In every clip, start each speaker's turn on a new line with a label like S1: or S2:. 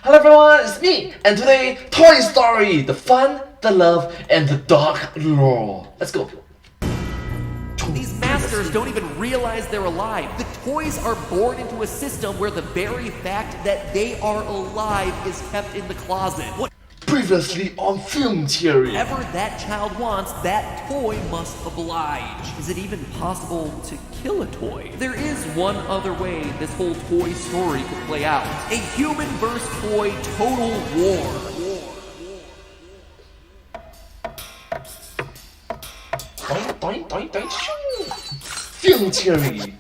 S1: Hello everyone, it's me, and today, Toy Story, the fun, the love, and the dark lore. Let's go.
S2: These masters don't even realize they're alive. The toys are born into a system where the very fact that they are alive is kept in the closet.
S1: Previously on Film Theory.
S2: Whatever that child wants, that toy must oblige. Is it even possible to kill a toy? There is one other way this whole toy story could play out. A human versus toy total war.
S1: Doink, doink, doink, shoo. Film Theory.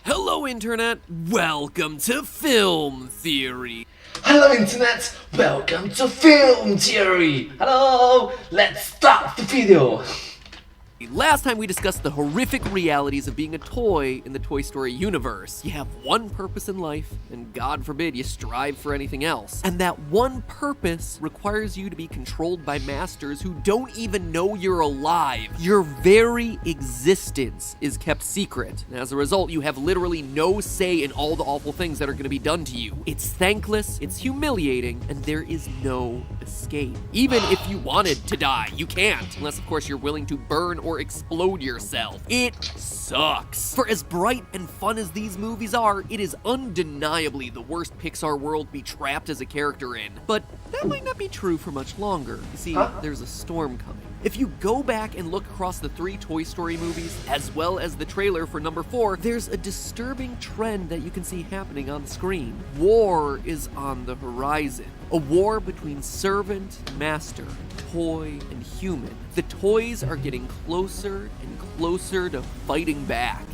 S2: Hello, Internet. Welcome to Film Theory.
S1: Hello Internet, welcome to Film Theory. Hello, let's start the video.
S2: Last time we discussed the horrific realities of being a toy in the Toy Story universe. You have one purpose in life, and God forbid you strive for anything else. And that one purpose requires you to be controlled by masters who don't even know you're alive. Your very existence is kept secret. And as a result, you have literally no say in all the awful things that are going to be done to you. It's thankless, it's humiliating, and there is no escape. Even if you wanted to die, you can't. Unless, of course, you're willing to burn or explode yourself. It sucks. For as bright and fun as these movies are, it is undeniably the worst Pixar world to be trapped as a character in. But that might not be true for much longer. You see, there's a storm coming. If you go back and look across the 3 Toy Story movies, as well as the trailer for number 4, there's a disturbing trend that you can see happening on screen. War is on the horizon. A war between servant, master, toy, and human. The toys are getting closer and closer to fighting back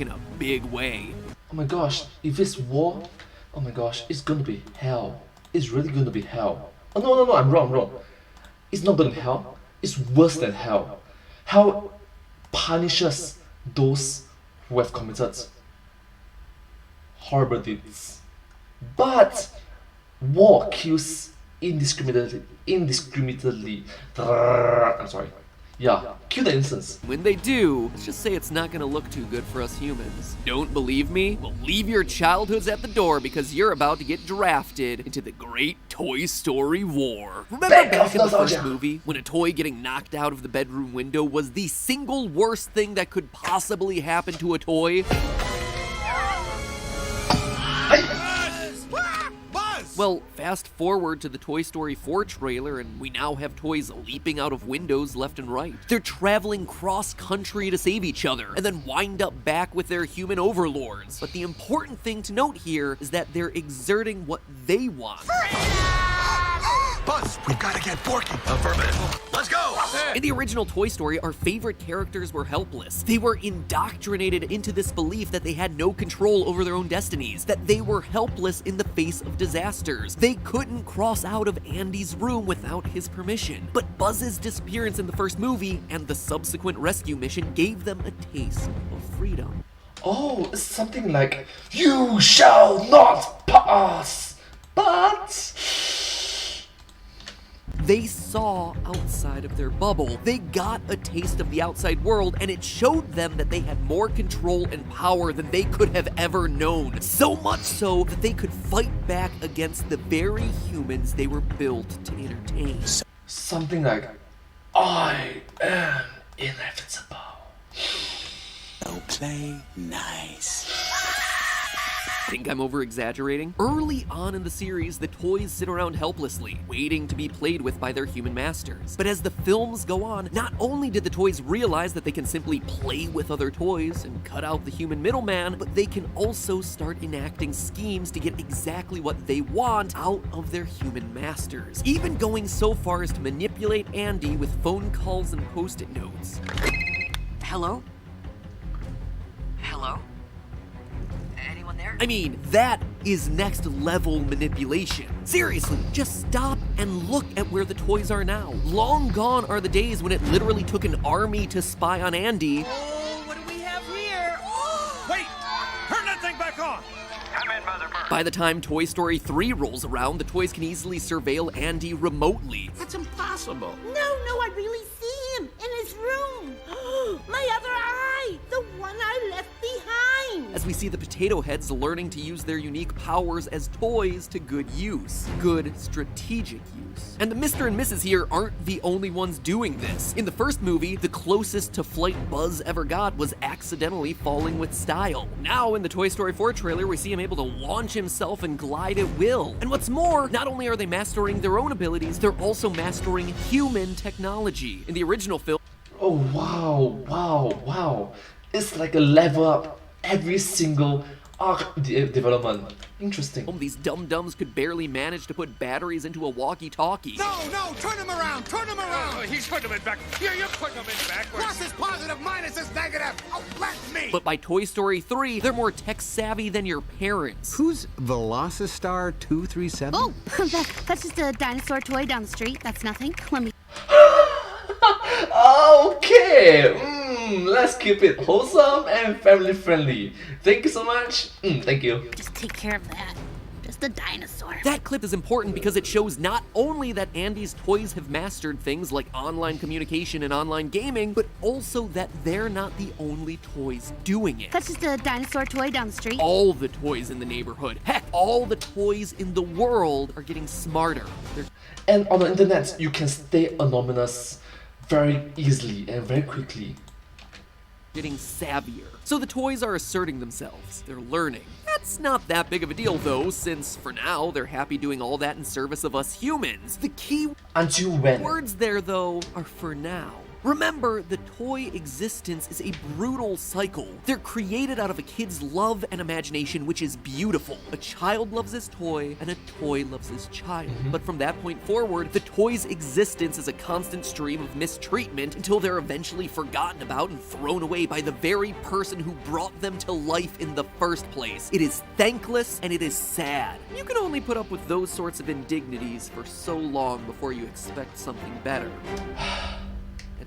S2: in a big way.
S1: Oh my gosh, if it's war, oh my gosh, it's gonna be hell. It's really gonna be hell. Oh no, I'm wrong. It's not gonna be hell. It's worse than hell. Hell punishes those who have committed horrible deeds. But war kills indiscriminately. I'm sorry. Yeah, kill the innocents.
S2: When they do, let's just say it's not gonna look too good for us humans. Don't believe me? Well, leave your childhoods at the door because you're about to get drafted into the great Toy Story War. Remember back in the first movie, when a toy getting knocked out of the bedroom window was the single worst thing that could possibly happen to a toy? Well, fast forward to the Toy Story 4 trailer, and we now have toys leaping out of windows left and right. They're traveling cross-country to save each other, and then wind up back with their human overlords. But the important thing to note here is that they're exerting what they want.
S3: Buzz, we've got to get Forky. Affirmative. Let's go!
S2: In the original Toy Story, our favorite characters were helpless. They were indoctrinated into this belief that they had no control over their own destinies, that they were helpless in the face of disasters. They couldn't cross out of Andy's room without his permission. But Buzz's disappearance in the first movie and the subsequent rescue mission gave them a taste of freedom.
S1: Oh, it's something like, you shall not pass, but...
S2: They saw outside of their bubble. They got a taste of the outside world, and it showed them that they had more control and power than they could have ever known. So much so that they could fight back against the very humans they were built to entertain.
S1: Something like, I am inevitable.
S3: Oh, play nice.
S2: Think I'm over-exaggerating? Early on in the series, the toys sit around helplessly, waiting to be played with by their human masters. But as the films go on, not only did the toys realize that they can simply play with other toys and cut out the human middleman, but they can also start enacting schemes to get exactly what they want out of their human masters. Even going so far as to manipulate Andy with phone calls and post-it notes.
S4: Hello? Hello? Anyone there?
S2: I mean, that is next level manipulation. Seriously, just stop and look at where the toys are now. Long gone are the days when it literally took an army to spy on Andy.
S5: Oh, what do we have here? Wait! Turn that thing back on! Come in, Mother Bird.
S2: By the time Toy Story 3 rolls around, the toys can easily surveil Andy remotely.
S3: That's impossible.
S6: No, I really see him in his room. My other eye, the one I left behind.
S2: As we see the potato heads learning to use their unique powers as toys to good use. Good strategic use. And the Mr. and Mrs. here aren't the only ones doing this. In the first movie, the closest to flight Buzz ever got was accidentally falling with style. Now, in the Toy Story 4 trailer, we see him able to launch himself and glide at will. And what's more, not only are they mastering their own abilities, they're also mastering human technology. In the original film,
S1: Oh wow. It's like a level up every single arc development. Interesting.
S2: these dum-dums could barely manage to put batteries into a walkie-talkie.
S5: No, turn him around, he's putting him in back. You're putting him in backwards. Plus is positive, minus is negative. Oh, let me.
S2: But by Toy Story 3, they're more tech-savvy than your parents.
S7: Who's Velocistar 237?
S6: Oh, that's just a dinosaur toy down the street. That's nothing. Let me.
S1: Okay, let's keep it wholesome and family friendly. Thank you so much. Thank you.
S6: Just take care of that. Just a dinosaur.
S2: That clip is important because it shows not only that Andy's toys have mastered things like online communication and online gaming, but also that they're not the only toys doing it.
S6: That's just a dinosaur toy down the street.
S2: All the toys in the neighborhood, heck, all the toys in the world are getting smarter. They're
S1: And on the internet, you can stay anonymous very easily and very quickly.
S2: getting savvier. So the toys are asserting themselves. They're learning. That's not that big of a deal though, since for now, they're happy doing all that in service of us humans. The key
S1: Until when?
S2: words there though are for now. Remember, the toy existence is a brutal cycle. They're created out of a kid's love and imagination, which is beautiful. A child loves his toy, and a toy loves his child. But from that point forward, the toy's existence is a constant stream of mistreatment until they're eventually forgotten about and thrown away by the very person who brought them to life in the first place. It is thankless and it is sad. You can only put up with those sorts of indignities for so long before you expect something better.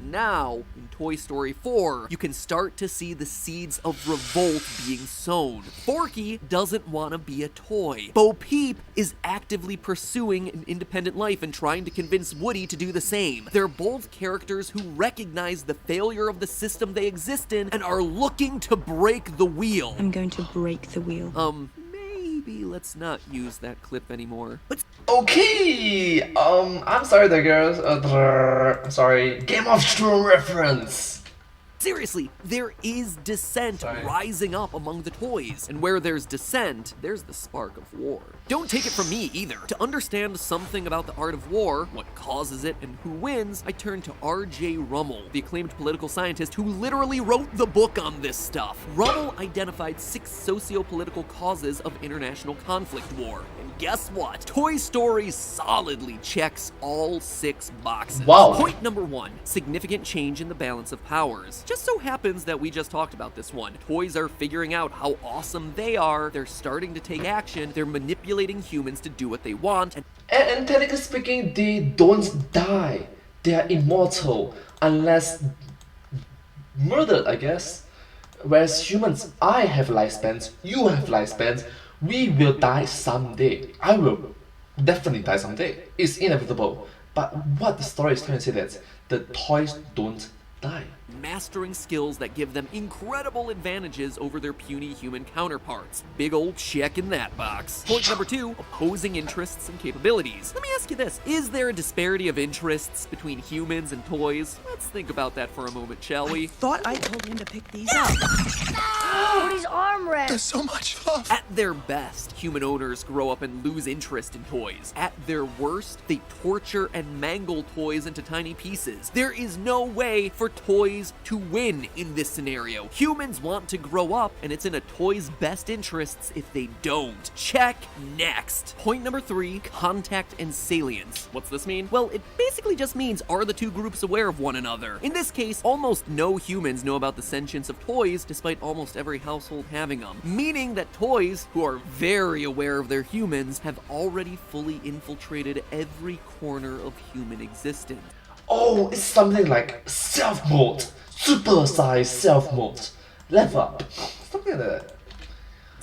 S2: Now, in Toy Story 4, you can start to see the seeds of revolt being sown. Forky doesn't want to be a toy. Bo Peep is actively pursuing an independent life and trying to convince Woody to do the same. They're both characters who recognize the failure of the system they exist in and are looking to break the wheel.
S8: I'm going to break the wheel.
S2: Maybe let's not use that clip anymore. But
S1: Okay, I'm sorry there, girls. Sorry, Game of Thrones reference.
S2: seriously, there is dissent rising up among the toys. And where there's dissent, there's the spark of war. Don't take it from me either. To understand something about the art of war, what causes it, and who wins, I turn to R.J. Rummel, the acclaimed political scientist who literally wrote the book on this stuff. Rummel identified 6 socio-political causes of international conflict war. And guess what? Toy Story solidly checks all 6 boxes.
S1: Wow.
S2: Point number 1, significant change in the balance of powers. Just so happens that we just talked about this one. Toys are figuring out how awesome they are, they're starting to take action, they're manipulating humans to do what they want,
S1: And technically speaking, they don't die. They are immortal unless murdered, I guess. Whereas humans, I have lifespans, you have lifespans, we will die someday. I will definitely die someday. It's inevitable. But what the story is trying to say that the toys don't die.
S2: mastering skills that give them incredible advantages over their puny human counterparts. Big old check in that box. Point number 2, opposing interests and capabilities. Let me ask you this, is there a disparity of interests between humans and toys? Let's think about that for a moment, shall we?
S8: Thought I told him to pick these up.
S6: Woody's armrest.
S3: There's so much love.
S2: At their best, human owners grow up and lose interest in toys. At their worst, they torture and mangle toys into tiny pieces. There is no way for toys to win in this scenario. Humans want to grow up, and it's in a toy's best interests if they don't. Check next. Point number 3, contact and salience. What's this mean? Well, it basically just means, are the two groups aware of one another? In this case, almost no humans know about the sentience of toys, despite almost every household having them. Meaning that toys, who are very aware of their humans, have already fully infiltrated every corner of human existence.
S1: Oh, it's something like self-mode, super-sized self-mode, level up, something like that.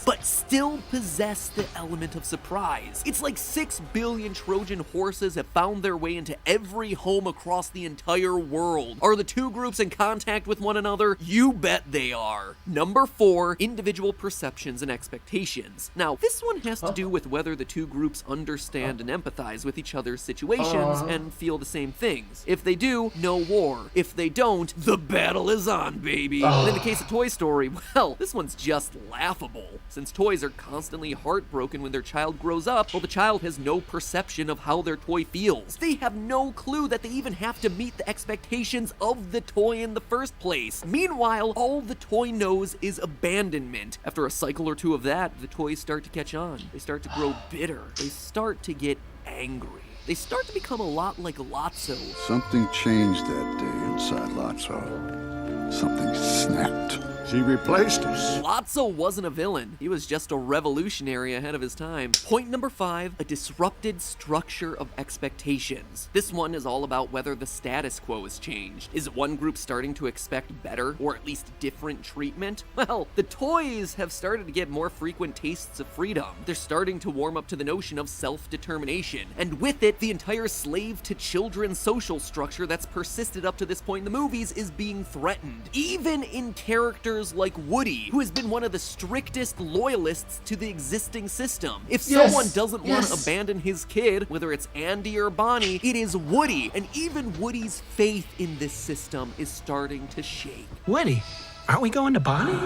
S2: But but still possess the element of surprise. It's like 6 billion Trojan horses have found their way into every home across the entire world. Are the two groups in contact with one another? You bet they are. Number 4, individual perceptions and expectations. Now, this one has to do with whether the two groups understand and empathize with each other's situations and feel the same things. If they do, no war. If they don't, the battle is on, baby. And in the case of Toy Story, well, this one's just laughable. Since toys are constantly heartbroken when their child grows up, well, the child has no perception of how their toy feels. They have no clue that they even have to meet the expectations of the toy in the first place. Meanwhile, all the toy knows is abandonment. After a cycle or two of that, the toys start to catch on. They start to grow bitter. They start to get angry. They start to become a lot like Lotso.
S9: Something changed that day inside Lotso. Something snapped.
S3: She replaced us.
S2: Lotso wasn't a villain. He was just a revolutionary ahead of his time. Point number 5, a disrupted structure of expectations. This one is all about whether the status quo has changed. Is one group starting to expect better, or at least different treatment? Well, the toys have started to get more frequent tastes of freedom. They're starting to warm up to the notion of self-determination. And with it, the entire slave-to-children social structure that's persisted up to this point in the movies is being threatened. Even in characters like Woody, who has been one of the strictest loyalists to the existing system. If someone doesn't want to abandon his kid, whether it's Andy or Bonnie, it is Woody, and even Woody's faith in this system is starting to shake.
S10: Woody, aren't we going to Bonnie?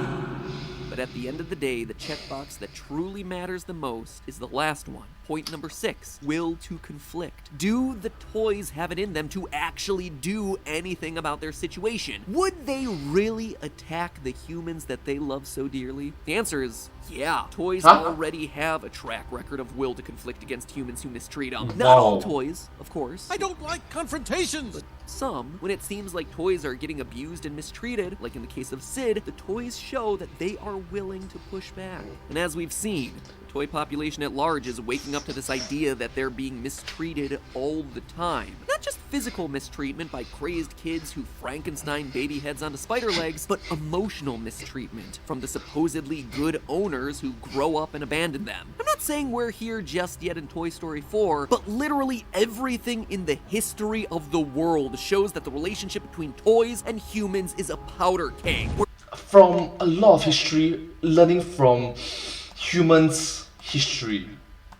S2: But at the end of the day, the checkbox that truly matters the most is the last one. Point number 6, will to conflict. Do the toys have it in them to actually do anything about their situation? Would they really attack the humans that they love so dearly? The answer is yeah. Toys already have a track record of will to conflict against humans who mistreat them. Not all toys, of course.
S5: I don't like confrontations.
S2: But some, when it seems like toys are getting abused and mistreated, like in the case of Sid, the toys show that they are willing to push back. And as we've seen, the toy population at large is waking up to this idea that they're being mistreated all the time. Not just physical mistreatment by crazed kids who Frankenstein baby heads onto spider legs, but emotional mistreatment from the supposedly good owners who grow up and abandon them. I'm not saying we're here just yet in Toy Story 4, but literally everything in the history of the world shows that the relationship between toys and humans is a powder keg.
S1: From a lot of history, learning from humans' history,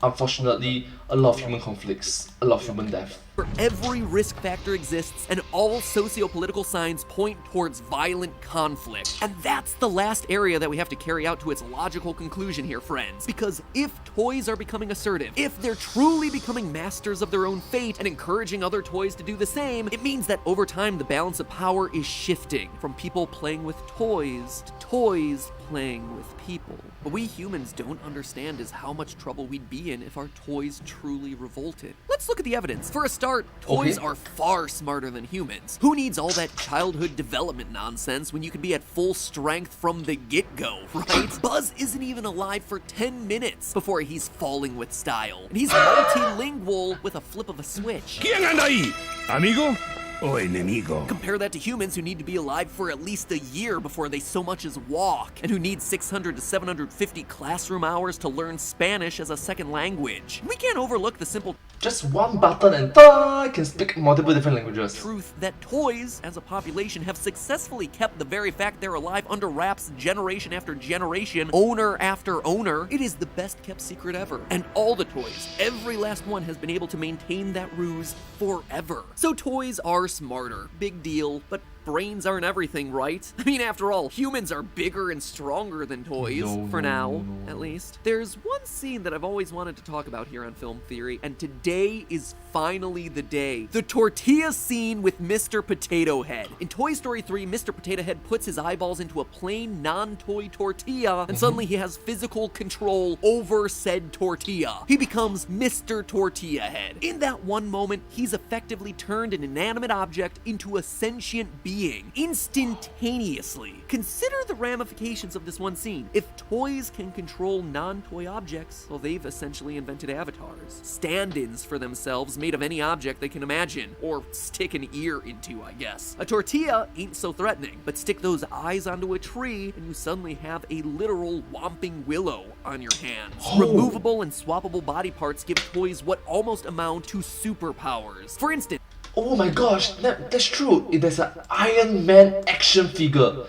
S1: unfortunately, a lot of human conflicts, a lot of human death.
S2: Where every risk factor exists and all socio-political signs point towards violent conflict. And that's the last area that we have to carry out to its logical conclusion here, friends. Because if toys are becoming assertive, if they're truly becoming masters of their own fate and encouraging other toys to do the same, it means that over time the balance of power is shifting from people playing with toys to toys playing with people. What we humans don't understand is how much trouble we'd be in if our toys truly revolted. Let's look at the evidence. For a start, toys are far smarter than humans. Who needs all that childhood development nonsense when you can be at full strength from the get-go, right? Buzz isn't even alive for 10 minutes before he's falling with style. And he's multilingual with a flip of a switch.
S3: ¿Quién anda ahí? ¿Amigo o enemigo?
S2: Compare that to humans who need to be alive for at least a year before they so much as walk, and who need 600 to 750 classroom hours to learn Spanish as a second language. We can't overlook the simple
S1: Just one button and I can speak multiple different languages.
S2: truth that toys, as a population, have successfully kept the very fact they're alive under wraps generation after generation, owner after owner. It is the best kept secret ever. And all the toys, every last one, has been able to maintain that ruse forever. So toys are smarter. Big deal, but brains aren't everything, right? I mean, after all, humans are bigger and stronger than toys, for now, at least. There's one scene that I've always wanted to talk about here on Film Theory, and today is finally the day. The tortilla scene with Mr. Potato Head. In Toy Story 3, Mr. Potato Head puts his eyeballs into a plain, non-toy tortilla, and suddenly he has physical control over said tortilla. He becomes Mr. Tortilla Head. In that one moment, he's effectively turned an inanimate object into a sentient being being, instantaneously. Consider the ramifications of this one scene. If toys can control non-toy objects, well, they've essentially invented avatars. Stand-ins for themselves made of any object they can imagine, or stick an ear into, I guess. A tortilla ain't so threatening, but stick those eyes onto a tree and you suddenly have a literal whomping willow on your hands. Removable and swappable body parts give toys what almost amount to superpowers. For instance,
S1: oh my gosh, that's true. If there's an Iron Man action figure,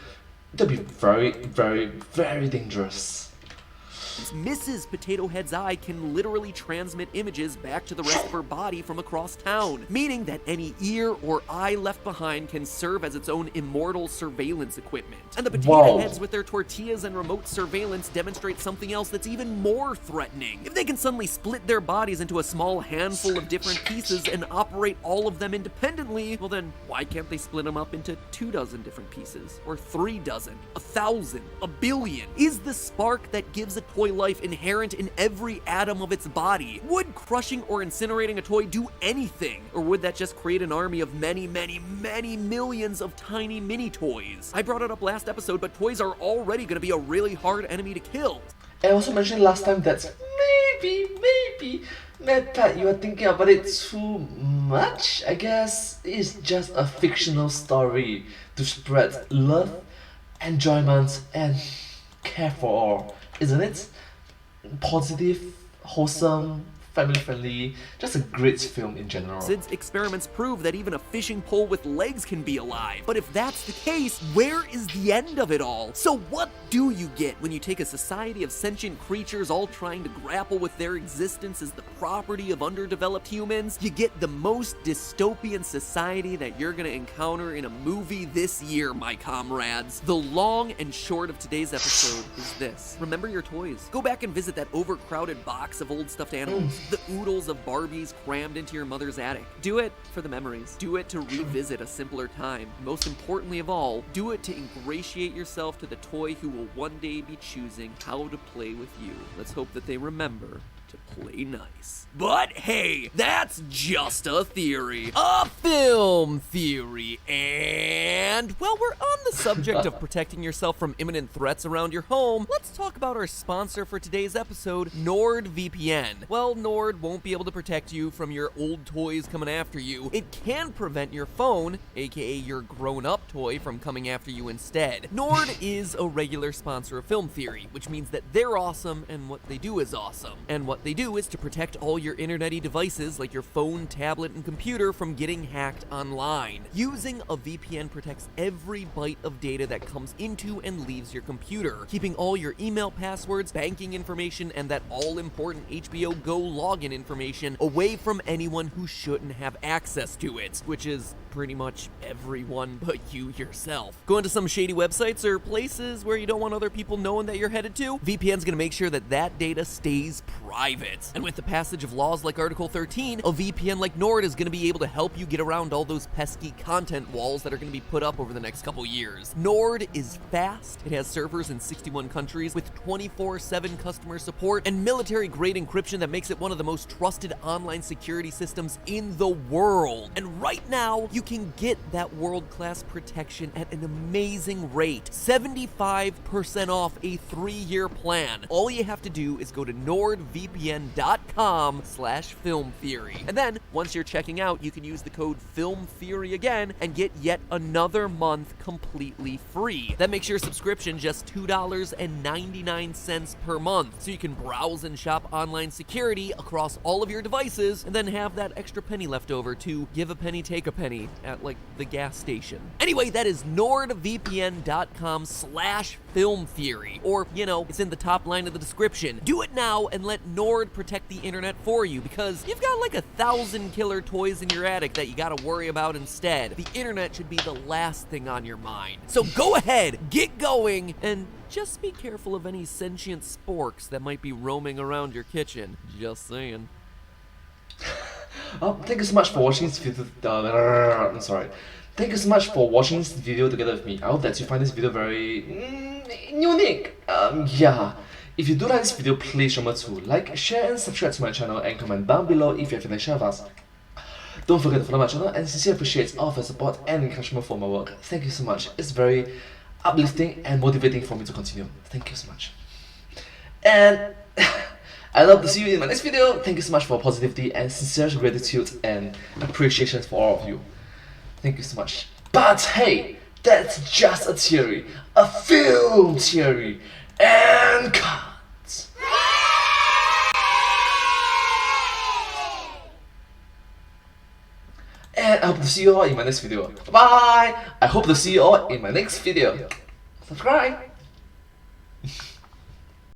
S1: that'd be very, very, very dangerous.
S2: Mrs. Potato Head's eye can literally transmit images back to the rest of her body from across town, meaning that any ear or eye left behind can serve as its own immortal surveillance equipment. And the Potato Heads with their tortillas and remote surveillance demonstrate something else that's even more threatening. If they can suddenly split their bodies into a small handful of different pieces and operate all of them independently, well then, why can't they split them up into 24 different pieces? Or 36, 1,000, a billion? Is the spark that gives a toy life inherent in every atom of its body? Would crushing or incinerating a toy do anything? Or would that just create an army of many, many, many millions of tiny mini toys? I brought it up last episode, but toys are already going to be a really hard enemy to kill.
S1: I also mentioned last time that maybe that you are thinking about it too much. I guess it's just a fictional story to spread love, enjoyment, and care for all, isn't it? Positive, wholesome, family-friendly, just a great film in general.
S2: Sid's experiments prove that even a fishing pole with legs can be alive. But if that's the case, where is the end of it all? So what do you get when you take a society of sentient creatures all trying to grapple with their existence as the property of underdeveloped humans? You get the most dystopian society that you're gonna encounter in a movie this year, my comrades. The long and short of today's episode is this. Remember your toys. Go back and visit that overcrowded box of old stuffed animals. The oodles of Barbies crammed into your mother's attic. Do it for the memories. Do it to revisit a simpler time. Most importantly of all, do it to ingratiate yourself to the toy who will one day be choosing how to play with you. Let's hope that they remember to play nice. But hey, that's just a theory. A film theory. And while we're on the subject of protecting yourself from imminent threats around your home, let's talk about our sponsor for today's episode, NordVPN. Well, Nord won't be able to protect you from your old toys coming after you. It can prevent your phone, aka your grown-up toy, from coming after you instead. Nord is a regular sponsor of Film Theory, which means that they're awesome and what they do is awesome. And what they do is to protect all your internet-y devices like your phone, tablet, and computer from getting hacked online. Using a VPN protects every byte of data that comes into and leaves your computer, keeping all your email passwords, banking information, and that all-important HBO Go login information away from anyone who shouldn't have access to it, which is pretty much everyone but you yourself. Going to some shady websites or places where you don't want other people knowing that you're headed to, VPN's gonna make sure that that data stays private. And with the passage of laws like Article 13, a VPN like Nord is gonna be able to help you get around all those pesky content walls that are gonna be put up over the next couple years. Nord is fast, it has servers in 61 countries with 24/7 customer support and military-grade encryption that makes it one of the most trusted online security systems in the world. And right now, you can get that world-class protection at an amazing rate. 75% off a 3-year plan. All you have to do is go to nordvpn.com/filmtheory. And then, once you're checking out, you can use the code FILMTHEORY again and get yet another month completely free. That makes your subscription just $2.99 per month. So you can browse and shop online security across all of your devices and then have that extra penny left over to give a penny, take a penny at like the gas station. Anyway, that is nordvpn.com/filmtheory, or it's in the top line of the description. Do it now and let Nord protect the internet for you, because you've got like 1,000 killer toys in your attic that you gotta worry about instead. The internet should be the last thing on your mind. So go ahead, get going, and just be careful of any sentient sporks that might be roaming around your kitchen. Just saying.
S1: Thank you so much for watching this video. I'm sorry. Thank you so much for watching this video together with me. I hope that you find this video very unique. Yeah. If you do like this video, please remember to like, share, and subscribe to my channel, and comment down below if you have any share with us. Don't forget to follow my channel and sincerely appreciate all of your support and encouragement for my work. Thank you so much. It's very uplifting and motivating for me to continue. Thank you so much. And I love to see you in my next video. Thank you so much for positivity and sincere gratitude and appreciation for all of you. Thank you so much. But hey, that's just a theory, a film theory, and cut. And I hope to see you all in my next video. Bye! I hope to see you all in my next video. Subscribe!